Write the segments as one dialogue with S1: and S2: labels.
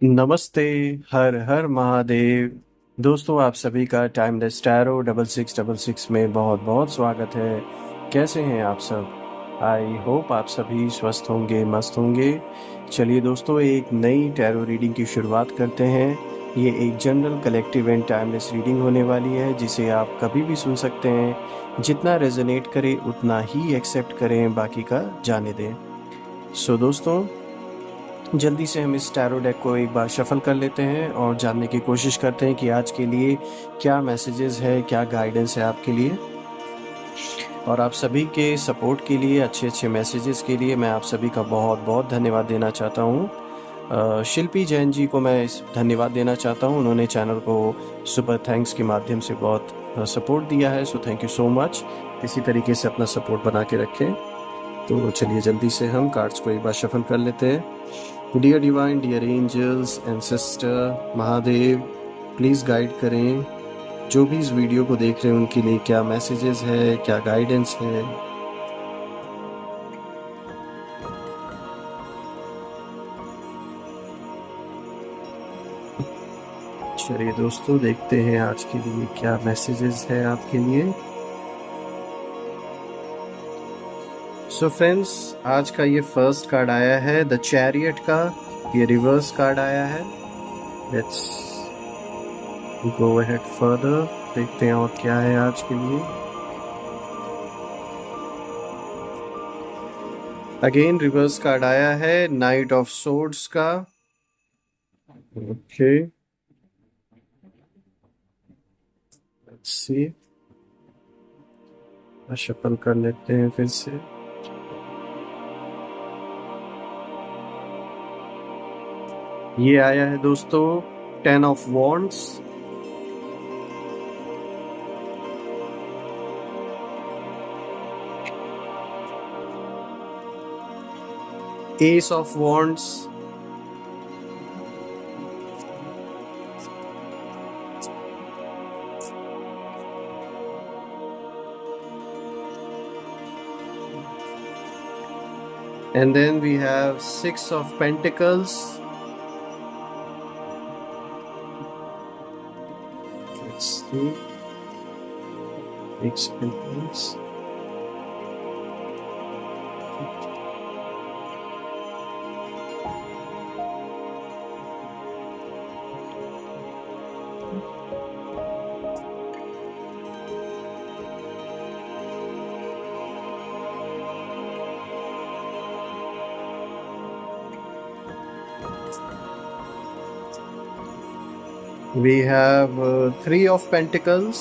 S1: नमस्ते। हर हर महादेव। दोस्तों, आप सभी का टाइमलेस टैरो 6666 में बहुत बहुत स्वागत है। कैसे हैं आप सब? आई होप आप सभी स्वस्थ होंगे, मस्त होंगे। चलिए दोस्तों, एक नई टैरो रीडिंग की शुरुआत करते हैं। ये एक general collective and timeless reading होने वाली है, जिसे आप कभी भी सुन सकते हैं। जितना रेजोनेट करे उतना ही एक्सेप्ट करें, बाकी का जाने दें। सो दोस्तों, जल्दी से हम इस टैरो डेक को एक बार शफल कर लेते हैं और जानने की कोशिश करते हैं कि आज के लिए क्या मैसेजेस है, क्या गाइडेंस है आपके लिए। और आप सभी के सपोर्ट के लिए, अच्छे अच्छे मैसेजेस के लिए मैं आप सभी का बहुत बहुत धन्यवाद देना चाहता हूँ। शिल्पी जैन जी को मैं धन्यवाद देना चाहता हूँ। उन्होंने चैनल को सुपर थैंक्स के माध्यम से बहुत सपोर्ट दिया है। So thank you so much. इसी तरीके से अपना सपोर्ट बना के रखें। तो चलिए जल्दी से हम कार्ड्स को एक बार शफल कर लेते हैं। Dear divine, dear angels, ancestor, Mahadev, please guide करें जो भी इस वीडियो को देख रहे हैं उनके लिए क्या मैसेजेस है, क्या गाइडेंस है। चलिए दोस्तों, देखते हैं आज के लिए क्या मैसेजेस है आपके लिए। सो फ्रेंड्स, आज का ये फर्स्ट कार्ड आया है द चैरियट का। ये रिवर्स कार्ड आया है। Let's go ahead further. देखते हैं और क्या है आज के लिए। अगेन रिवर्स कार्ड आया है नाइट ऑफ सोर्ड्स का। Okay, let's see. शफल कर लेते हैं फिर से। ये आया है दोस्तों 10 of wands. S of wands. And then we have 6 of Pentacles. Let's see. 6 Pentacles. We have 3 of Pentacles.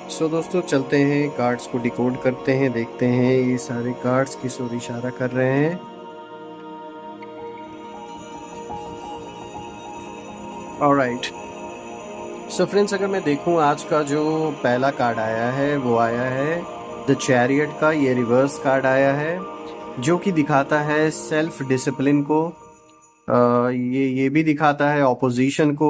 S1: सो दोस्तों, चलते हैं कार्ड्स को डिकोड करते हैं, देखते हैं ये सारे कार्ड्स किस ओर इशारा कर रहे हैं। ऑलराइट। सो फ्रेंड्स, अगर मैं देखूं आज का जो पहला कार्ड आया है वो आया है द चैरियट का। ये रिवर्स कार्ड आया है जो कि दिखाता है सेल्फ डिसिप्लिन को। ये भी दिखाता है ऑपोजिशन को।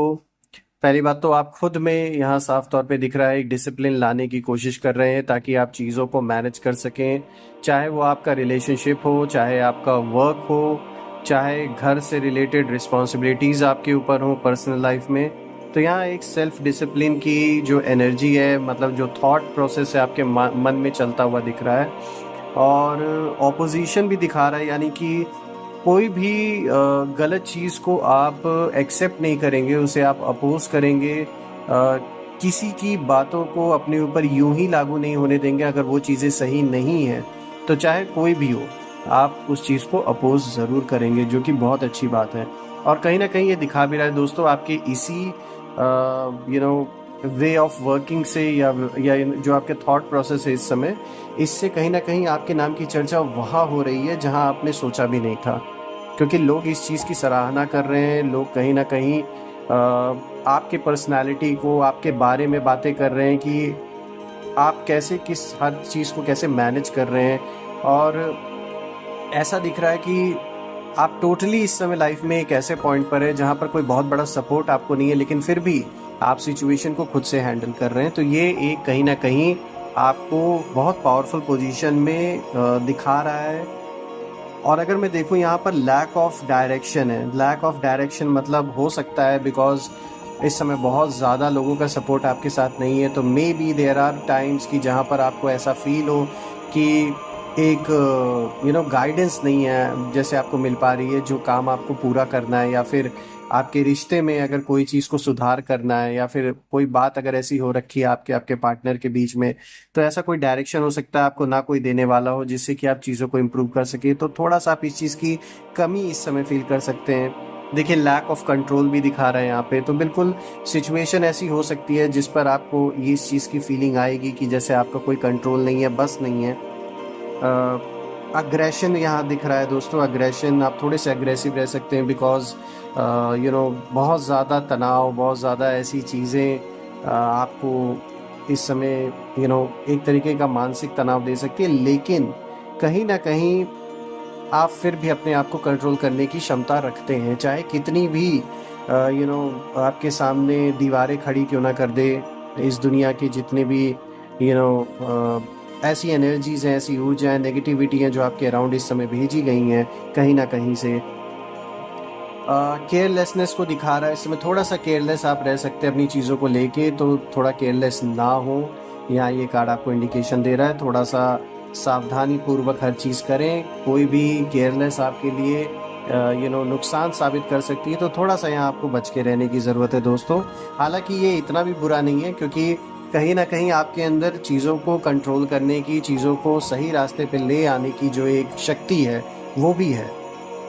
S1: पहली बात तो आप खुद में यहाँ साफ तौर पे दिख रहा है एक डिसिप्लिन लाने की कोशिश कर रहे हैं ताकि आप चीज़ों को मैनेज कर सकें। चाहे वो आपका रिलेशनशिप हो, चाहे आपका वर्क हो, चाहे घर से रिलेटेड रिस्पॉन्सिबिलिटीज़ आपके ऊपर हो पर्सनल लाइफ में। तो यहाँ एक सेल्फ डिसिप्लिन की जो एनर्जी है, मतलब जो थॉट प्रोसेस है आपके मन में चलता हुआ दिख रहा है। और ऑपोजिशन भी दिखा रहा है, यानी कि कोई भी गलत चीज़ को आप एक्सेप्ट नहीं करेंगे, उसे आप अपोज करेंगे। किसी की बातों को अपने ऊपर यूं ही लागू नहीं होने देंगे। अगर वो चीज़ें सही नहीं हैं तो चाहे कोई भी हो, आप उस चीज़ को अपोज ज़रूर करेंगे, जो कि बहुत अच्छी बात है। और कहीं ना कहीं ये दिखा भी रहा है दोस्तों आपके इसी वे ऑफ वर्किंग से, या जो आपके थॉट प्रोसेस है इस समय, इससे कहीं ना कहीं आपके नाम की चर्चा वहाँ हो रही है जहाँ आपने सोचा भी नहीं था। क्योंकि लोग इस चीज़ की सराहना कर रहे हैं। लोग कहीं ना कहीं आपके पर्सनालिटी को, आपके बारे में बातें कर रहे हैं कि आप कैसे किस हर चीज़ को कैसे मैनेज कर रहे हैं। और ऐसा दिख रहा है कि आप टोटली इस समय लाइफ में एक ऐसे पॉइंट पर है जहाँ पर कोई बहुत बड़ा सपोर्ट आपको नहीं है, लेकिन फिर भी आप सिचुएशन को खुद से हैंडल कर रहे हैं। तो ये एक कहीं ना कहीं आपको बहुत पावरफुल पोजीशन में दिखा रहा है। और अगर मैं देखूँ यहाँ पर लैक ऑफ डायरेक्शन है। लैक ऑफ डायरेक्शन मतलब हो सकता है बिकॉज इस समय बहुत ज़्यादा लोगों का सपोर्ट आपके साथ नहीं है, तो maybe there are times कि जहाँ पर आपको ऐसा फील हो कि एक गाइडेंस नहीं है जैसे आपको मिल पा रही है, जो काम आपको पूरा करना है, या फिर आपके रिश्ते में अगर कोई चीज़ को सुधार करना है, या फिर कोई बात अगर ऐसी हो रखी है आपके आपके पार्टनर के बीच में, तो ऐसा कोई डायरेक्शन हो सकता है आपको ना कोई देने वाला हो जिससे कि आप चीज़ों को इम्प्रूव कर सके। तो थोड़ा सा आप इस चीज़ की कमी इस समय फील कर सकते हैं। देखिए लैक ऑफ कंट्रोल भी दिखा रहा है यहाँ पे, तो बिल्कुल सिचुएशन ऐसी हो सकती है जिस पर आपको ये इस चीज़ की फीलिंग आएगी कि जैसे आपका कोई कंट्रोल नहीं है, बस नहीं है। अग्रेशन यहाँ दिख रहा है दोस्तों। अग्रेशन, आप थोड़े से अग्रेसिव रह सकते हैं बिकॉज बहुत ज़्यादा तनाव, बहुत ज़्यादा ऐसी चीज़ें आपको इस समय एक तरीके का मानसिक तनाव दे सकती है, लेकिन कहीं ना कहीं आप फिर भी अपने आप को कंट्रोल करने की क्षमता रखते हैं, चाहे कितनी भी आपके सामने दीवारें खड़ी क्यों ना कर दे इस दुनिया की, जितने भी ऐसी एनर्जीज हैं, ऐसी ऊर्जा है, नेगेटिविटी हैं जो आपके अराउंड इस समय भेजी गई हैं कहीं ना कहीं से। केयरलेसनेस को दिखा रहा है इस समय। थोड़ा सा केयरलेस आप रह सकते हैं अपनी चीज़ों को लेके, तो थोड़ा केयरलेस ना हो, यहाँ ये कार्ड आपको इंडिकेशन दे रहा है। थोड़ा सा सावधानी पूर्वक हर चीज़ करें। कोई भी केयरलेस आपके लिए नुकसान साबित कर सकती है, तो थोड़ा सा यहाँ आपको बच के रहने की ज़रूरत है दोस्तों। हालांकि ये इतना भी बुरा नहीं है, क्योंकि कहीं ना कहीं आपके अंदर चीज़ों को कंट्रोल करने की, चीज़ों को सही रास्ते पे ले आने की जो एक शक्ति है वो भी है,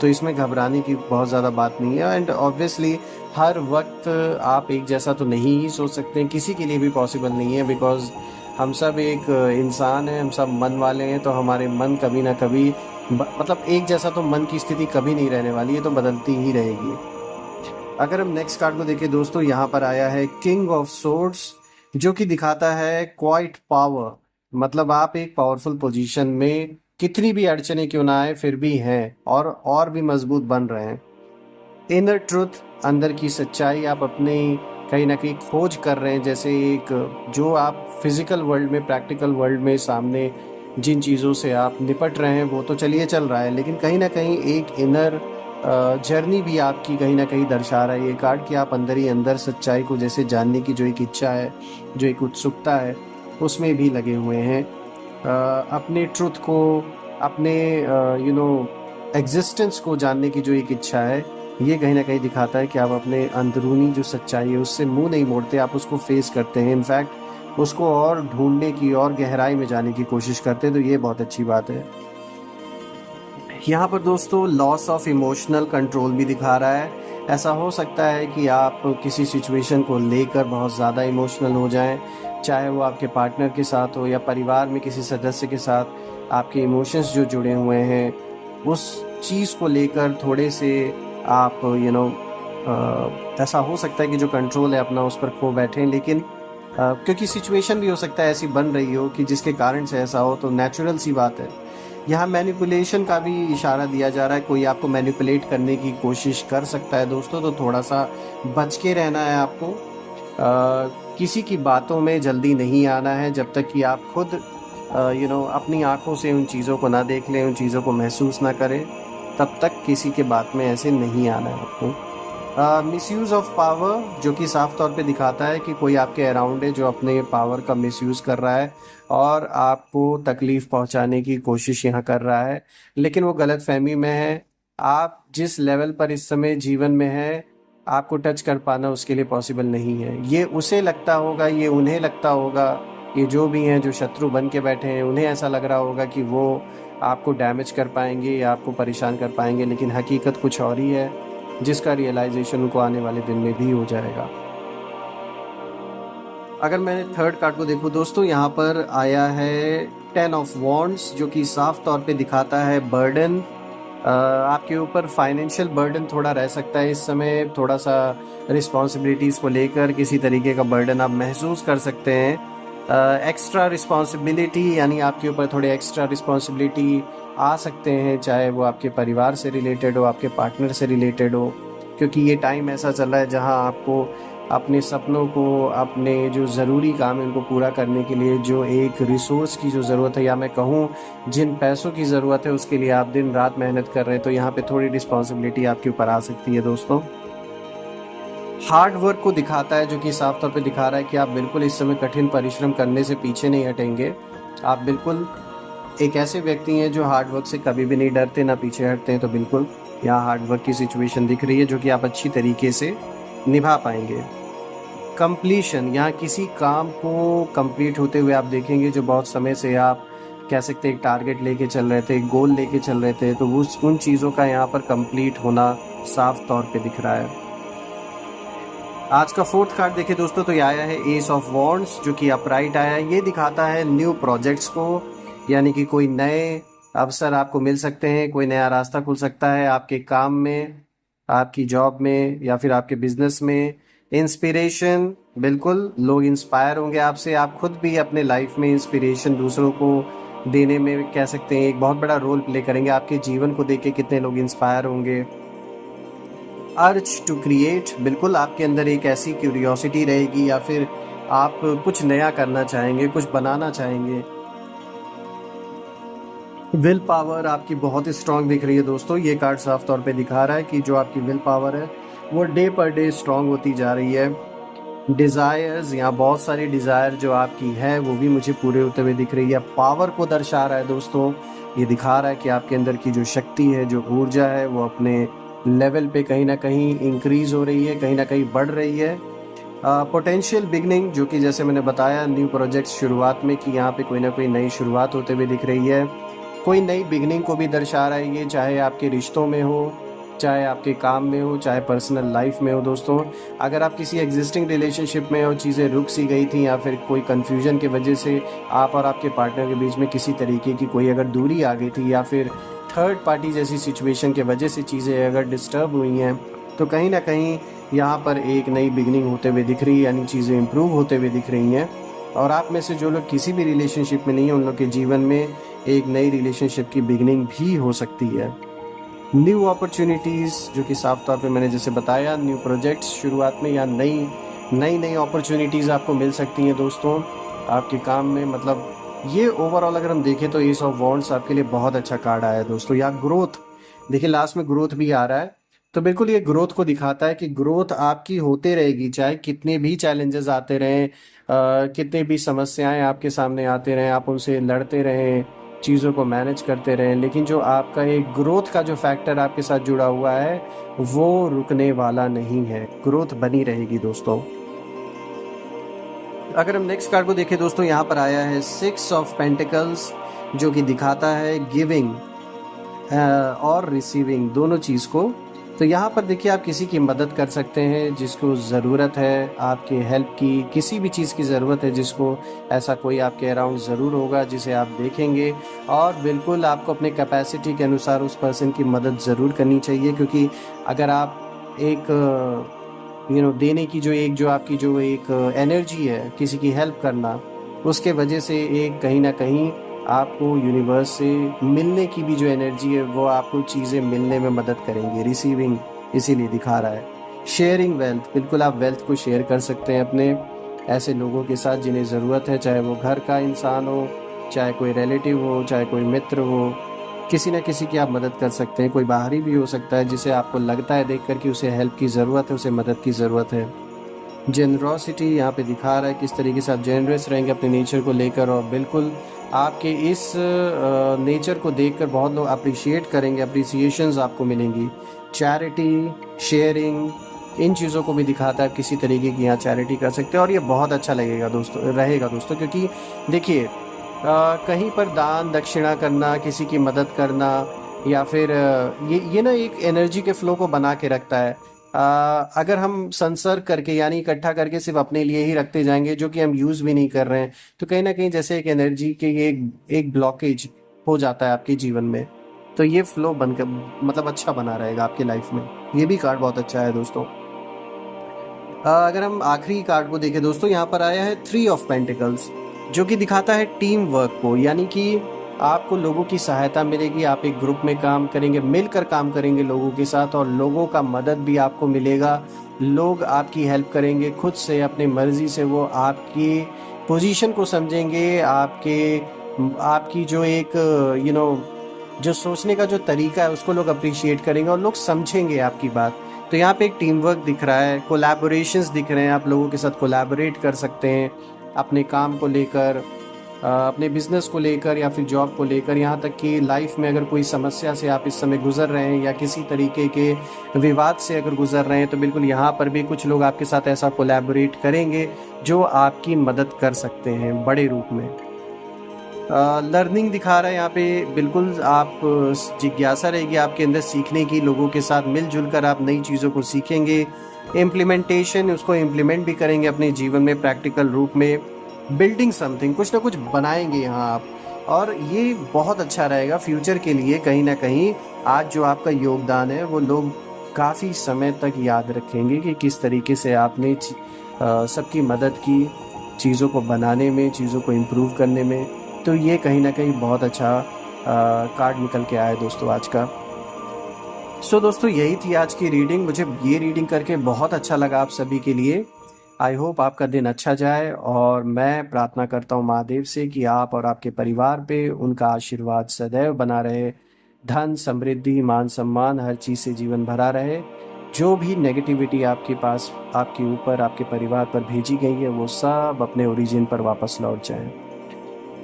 S1: तो इसमें घबराने की बहुत ज़्यादा बात नहीं है। एंड ऑब्वियसली हर वक्त आप एक जैसा तो नहीं ही सोच सकते हैं, किसी के लिए भी पॉसिबल नहीं है, बिकॉज हम सब एक इंसान हैं, हम सब मन वाले हैं, तो हमारे मन कभी ना कभी मतलब एक जैसा तो मन की स्थिति कभी नहीं रहने वाली है, तो बदलती ही रहेगी। अगर हम नेक्स्ट कार्ड को देखें दोस्तों, यहाँ पर आया है किंग ऑफ सोर्ड्स, जो कि दिखाता है क्वाइट पावर। मतलब आप एक पावरफुल पोजीशन में, कितनी भी अड़चने क्यों ना आए फिर भी हैं, और भी मजबूत बन रहे हैं। इनर ट्रुथ, अंदर की सच्चाई आप अपने कहीं ना कहीं खोज कर रहे हैं। जैसे एक जो आप फिजिकल वर्ल्ड में, प्रैक्टिकल वर्ल्ड में सामने जिन चीज़ों से आप निपट रहे हैं वो तो चलिए चल रहा है, लेकिन कहीं ना कहीं एक इनर जर्नी भी आपकी कहीं ना कहीं दर्शा रहा है ये कार्ड, कि आप अंदर ही अंदर सच्चाई को जैसे जानने की जो एक इच्छा है, जो एक उत्सुकता है, उसमें भी लगे हुए हैं। अपने ट्रुथ को, अपने एग्जिस्टेंस को जानने की जो एक इच्छा है, ये कहीं ना कहीं दिखाता है कि आप अपने अंदरूनी जो सच्चाई है उससे मुंह नहीं मोड़ते, आप उसको फेस करते हैं। इनफैक्ट उसको और ढूंढने की और गहराई में जाने की कोशिश करते हैं, तो ये बहुत अच्छी बात है। यहाँ पर दोस्तों लॉस ऑफ इमोशनल कंट्रोल भी दिखा रहा है। ऐसा हो सकता है कि आप किसी सिचुएशन को लेकर बहुत ज़्यादा इमोशनल हो जाएं, चाहे वो आपके पार्टनर के साथ हो या परिवार में किसी सदस्य के साथ। आपके इमोशंस जो जुड़े हुए हैं उस चीज़ को लेकर थोड़े से आप ऐसा हो सकता है कि जो कंट्रोल है अपना उस पर खो बैठें। लेकिन क्योंकि सिचुएशन भी हो सकता है ऐसी बन रही हो कि जिसके कारण से ऐसा हो, तो नेचुरल सी बात है। यहाँ मैनिपुलेशन का भी इशारा दिया जा रहा है, कोई आपको मैनिपुलेट करने की कोशिश कर सकता है दोस्तों, तो थोड़ा सा बच के रहना है आपको। किसी की बातों में जल्दी नहीं आना है जब तक कि आप खुद अपनी आंखों से उन चीज़ों को ना देख लें, उन चीज़ों को महसूस ना करें, तब तक किसी के बात में ऐसे नहीं आना है आपको। मिसयूज़ ऑफ पावर, जो कि साफ तौर पे दिखाता है कि कोई आपके अराउंड है जो अपने पावर का मिसयूज़ कर रहा है और आपको तकलीफ़ पहुंचाने की कोशिश यहाँ कर रहा है, लेकिन वो गलत फहमी में है। आप जिस लेवल पर इस समय जीवन में हैं, आपको टच कर पाना उसके लिए पॉसिबल नहीं है। ये उसे लगता होगा, ये उन्हें लगता होगा, ये जो भी हैं जो शत्रु बन के बैठे हैं, उन्हें ऐसा लग रहा होगा कि वो आपको डैमेज कर पाएंगे या आपको परेशान कर पाएंगे, लेकिन हकीकत कुछ और ही है, जिसका रियलाइजेशन उनको आने वाले दिन में भी हो जाएगा। अगर मैं थर्ड कार्ड को देखूं दोस्तों, यहाँ पर आया है 10 ऑफ वॉन्ड्स, जो कि साफ तौर पे दिखाता है बर्डन। आपके ऊपर फाइनेंशियल बर्डन थोड़ा रह सकता है इस समय, थोड़ा सा रिस्पॉन्सिबिलिटीज़ को लेकर किसी तरीके का बर्डन आप महसूस कर सकते हैं। एक्स्ट्रा रिस्पॉन्सिबिलिटी, यानी आपके ऊपर थोड़े एक्स्ट्रा रिस्पॉन्सिबिलिटी आ सकते हैं, चाहे वो आपके परिवार से रिलेटेड हो, आपके पार्टनर से रिलेटेड हो, क्योंकि ये टाइम ऐसा चल रहा है जहां आपको अपने सपनों को, अपने जो ज़रूरी काम है उनको पूरा करने के लिए जो एक रिसोर्स की जो ज़रूरत है, या मैं कहूँ जिन पैसों की ज़रूरत है, उसके लिए आप दिन रात मेहनत कर रहे हैं, तो यहाँ पे थोड़ी रिस्पॉन्सिबिलिटी आपके ऊपर आ सकती है दोस्तों। हार्ड वर्क को दिखाता है, जो कि साफ तौर पे दिखा रहा है कि आप बिल्कुल इस समय कठिन परिश्रम करने से पीछे नहीं हटेंगे। आप बिल्कुल एक ऐसे व्यक्ति हैं जो हार्ड वर्क से कभी भी नहीं डरते, ना पीछे हटते हैं। तो बिल्कुल यहाँ हार्ड वर्क की सिचुएशन दिख रही है, जो कि आप अच्छी तरीके से निभा पाएंगे। कंप्लीशन, यहाँ किसी काम को कंप्लीट होते हुए आप देखेंगे, जो बहुत समय से आप कह सकते हैं एक टारगेट लेके चल रहे थे, एक गोल लेके चल रहे थे, तो उन चीज़ों का यहाँ पर कंप्लीट होना साफ तौर पे दिख रहा है। आज का फोर्थ कार्ड देखें दोस्तों, तो ये आया है एस ऑफ वॉन्ड्स, जो कि अपराइट आया है। ये दिखाता है न्यू प्रोजेक्ट्स को, यानी कि कोई नए अवसर आपको मिल सकते हैं, कोई नया रास्ता खुल सकता है आपके काम में, आपकी जॉब में, या फिर आपके बिजनेस में। इंस्पिरेशन, बिल्कुल लोग इंस्पायर होंगे आपसे। आप खुद भी अपने लाइफ में इंस्पिरेशन दूसरों को देने में कह सकते हैं एक बहुत बड़ा रोल प्ले करेंगे। आपके जीवन को देख के कितने लोग इंस्पायर होंगे। अर्ज टू क्रिएट, बिल्कुल आपके अंदर एक ऐसी क्यूरियोसिटी रहेगी, या फिर आप कुछ नया करना चाहेंगे, कुछ बनाना चाहेंगे। विल पावर आपकी बहुत ही स्ट्रांग दिख रही है दोस्तों। ये कार्ड साफ तौर पे दिखा रहा है कि जो आपकी विल पावर है वो डे पर डे स्ट्रांग होती जा रही है। डिज़ायर्स, यहाँ बहुत सारी डिज़ायर जो आपकी है वो भी मुझे पूरे होते हुए दिख रही है। पावर को दर्शा रहा है दोस्तों। ये दिखा रहा है कि आपके अंदर की जो शक्ति है, जो ऊर्जा है, वो अपने लेवल पे कहीं ना कहीं इंक्रीज हो रही है, कहीं ना कहीं बढ़ रही है। पोटेंशियल बिगनिंग, जो कि जैसे मैंने बताया न्यू प्रोजेक्ट्स शुरुआत में, कि यहाँ पे कोई ना कोई नई शुरुआत होते हुए दिख रही है। कोई नई बिगनिंग को भी दर्शा रहा है ये, चाहे आपके रिश्तों में हो, चाहे आपके काम में हो, चाहे पर्सनल लाइफ में हो दोस्तों। अगर आप किसी एग्जिस्टिंग रिलेशनशिप में हो, चीज़ें रुक सी गई थी, या फिर कोई कन्फ्यूजन की वजह से आप और आपके पार्टनर के बीच में किसी तरीके की कोई अगर दूरी आ गई थी, या फिर थर्ड पार्टी जैसी सिचुएशन की वजह से चीज़ें अगर डिस्टर्ब हुई हैं, तो कहीं ना कहीं यहाँ पर एक नई बिगनिंग होते हुए दिख रही है, यानी चीज़ें इम्प्रूव होते हुए दिख रही हैं। और आप में से जो लोग किसी भी रिलेशनशिप में नहीं हैं, उन लोग के जीवन में एक नई रिलेशनशिप की बिगनिंग भी हो सकती है। न्यू अपॉर्चुनिटीज़, जो कि साफ तौर पे मैंने जैसे बताया, न्यू प्रोजेक्ट्स शुरुआत में, या नई नई नई अपॉर्चुनिटीज़ आपको मिल सकती हैं दोस्तों आपके काम में। मतलब ये ओवरऑल अगर हम देखें तो एस ऑफ वॉन्ड्स आपके लिए बहुत अच्छा कार्ड आया है दोस्तों। या ग्रोथ, देखिए लास्ट में ग्रोथ भी आ रहा है, तो बिल्कुल ये ग्रोथ को दिखाता है कि ग्रोथ आपकी होते रहेगी, चाहे कितने भी चैलेंजेस आते रहें, कितने भी समस्याएं आपके सामने आते रहें, आप उनसे लड़ते रहें, चीज़ों को मैनेज करते रहें, लेकिन जो आपका एक ग्रोथ का जो फैक्टर आपके साथ जुड़ा हुआ है वो रुकने वाला नहीं है, ग्रोथ बनी रहेगी दोस्तों। अगर हम नेक्स्ट कार्ड को देखें दोस्तों, यहाँ पर आया है सिक्स ऑफ पेंटिकल्स, जो कि दिखाता है गिविंग और रिसीविंग दोनों चीज़ को। तो यहाँ पर देखिए आप किसी की मदद कर सकते हैं जिसको ज़रूरत है आपके हेल्प की, किसी भी चीज़ की ज़रूरत है जिसको, ऐसा कोई आपके अराउंड ज़रूर होगा जिसे आप देखेंगे, और बिल्कुल आपको अपने कैपेसिटी के अनुसार उस पर्सन की मदद ज़रूर करनी चाहिए। क्योंकि अगर आप एक देने की जो आपकी जो एक एनर्जी है, किसी की हेल्प करना, उसके वजह से एक कहीं ना कहीं आपको यूनिवर्स से मिलने की भी जो एनर्जी है वो आपको चीज़ें मिलने में मदद करेंगी। रिसीविंग इसीलिए दिखा रहा है। शेयरिंग वेल्थ, बिल्कुल आप वेल्थ को शेयर कर सकते हैं अपने ऐसे लोगों के साथ जिन्हें ज़रूरत है, चाहे वो घर का इंसान हो, चाहे कोई रिलेटिव हो, चाहे कोई मित्र हो, किसी न किसी की आप मदद कर सकते हैं। कोई बाहरी भी हो सकता है जिसे आपको लगता है देखकर कि उसे हेल्प की ज़रूरत है, उसे मदद की ज़रूरत है। जेनरॉसिटी यहाँ पे दिखा रहा है किस तरीके से आप जेनरस रहेंगे अपने नेचर को लेकर, और बिल्कुल आपके इस नेचर को देखकर बहुत लोग अप्रिशिएट करेंगे, अप्रिसिएशंस आपको मिलेंगी। चैरिटी, शेयरिंग, इन चीज़ों को भी दिखाता है किसी तरीके की यहाँ चैरिटी कर सकते हैं, और ये बहुत अच्छा लगेगा दोस्तों, रहेगा दोस्तों। क्योंकि देखिए कहीं पर दान दक्षिणा करना, किसी की मदद करना, या फिर ये ना एक एनर्जी के फ्लो को बना के रखता है। अगर हम संसर्ग करके, यानी इकट्ठा करके सिर्फ अपने लिए ही रखते जाएंगे, जो कि हम यूज़ भी नहीं कर रहे हैं, तो कहीं ना कहीं जैसे एक एनर्जी के एक ब्लॉकेज हो जाता है आपके जीवन में। तो ये फ्लो बनकर मतलब अच्छा बना रहेगा आपकी लाइफ में। ये भी कार्ड बहुत अच्छा है दोस्तों। अगर हम आखिरी कार्ड को देखें दोस्तों, यहाँ पर आया है थ्री ऑफ पेंटिकल्स, जो कि दिखाता है टीम वर्क को, यानी कि आपको लोगों की सहायता मिलेगी, आप एक ग्रुप में काम करेंगे, मिलकर काम करेंगे लोगों के साथ और लोगों का मदद भी आपको मिलेगा। लोग आपकी हेल्प करेंगे खुद से, अपनी मर्ज़ी से वो आपकी पोजीशन को समझेंगे, आपकी जो एक जो सोचने का जो तरीका है उसको लोग अप्रिशिएट करेंगे और लोग समझेंगे आपकी बात। तो यहाँ पे एक टीम वर्क दिख रहा है, कोलैबोरेशंस दिख रहे हैं, आप लोगों के साथ कोलैबोरेट कर सकते हैं अपने काम को लेकर, अपने बिजनेस को लेकर या फिर जॉब को लेकर। यहाँ तक कि लाइफ में अगर कोई समस्या से आप इस समय गुजर रहे हैं या किसी तरीके के विवाद से अगर गुजर रहे हैं तो बिल्कुल यहाँ पर भी कुछ लोग आपके साथ ऐसा कोलैबोरेट करेंगे जो आपकी मदद कर सकते हैं बड़े रूप में। लर्निंग दिखा रहा है यहाँ पे, बिल्कुल आप जिज्ञासा रहेगी आपके अंदर सीखने की, लोगों के साथ मिलजुल कर आप नई चीज़ों को सीखेंगे, इम्प्लीमेंटेशन उसको इम्प्लीमेंट भी करेंगे अपने जीवन में प्रैक्टिकल रूप में, बिल्डिंग समथिंग कुछ ना कुछ बनाएंगे यहाँ आप। और ये बहुत अच्छा रहेगा फ्यूचर के लिए, कहीं ना कहीं आज जो आपका योगदान है वो लोग काफ़ी समय तक याद रखेंगे कि किस तरीके से आपने सबकी मदद की चीज़ों को बनाने में, चीज़ों को इम्प्रूव करने में। तो ये कहीं ना कहीं बहुत अच्छा कार्ड निकल के आया दोस्तों आज का। सो दोस्तों यही थी आज की रीडिंग, मुझे ये रीडिंग करके बहुत अच्छा लगा आप सभी के लिए। आई होप आपका दिन अच्छा जाए और मैं प्रार्थना करता हूँ महादेव से कि आप और आपके परिवार पे उनका आशीर्वाद सदैव बना रहे, धन समृद्धि मान सम्मान हर चीज़ से जीवन भरा रहे। जो भी नेगेटिविटी आपके पास, आपके ऊपर, आपके परिवार पर भेजी गई है वो सब अपने ओरिजिन पर वापस लौट जाए।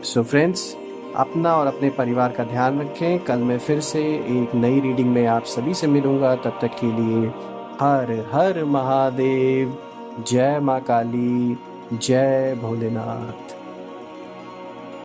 S1: सो फ्रेंड्स, अपना और अपने परिवार का ध्यान रखें। कल मैं फिर से एक नई रीडिंग में आप सभी से मिलूंगा। तब तक के लिए हर हर महादेव, जय माँ काली, जय भोलेनाथ।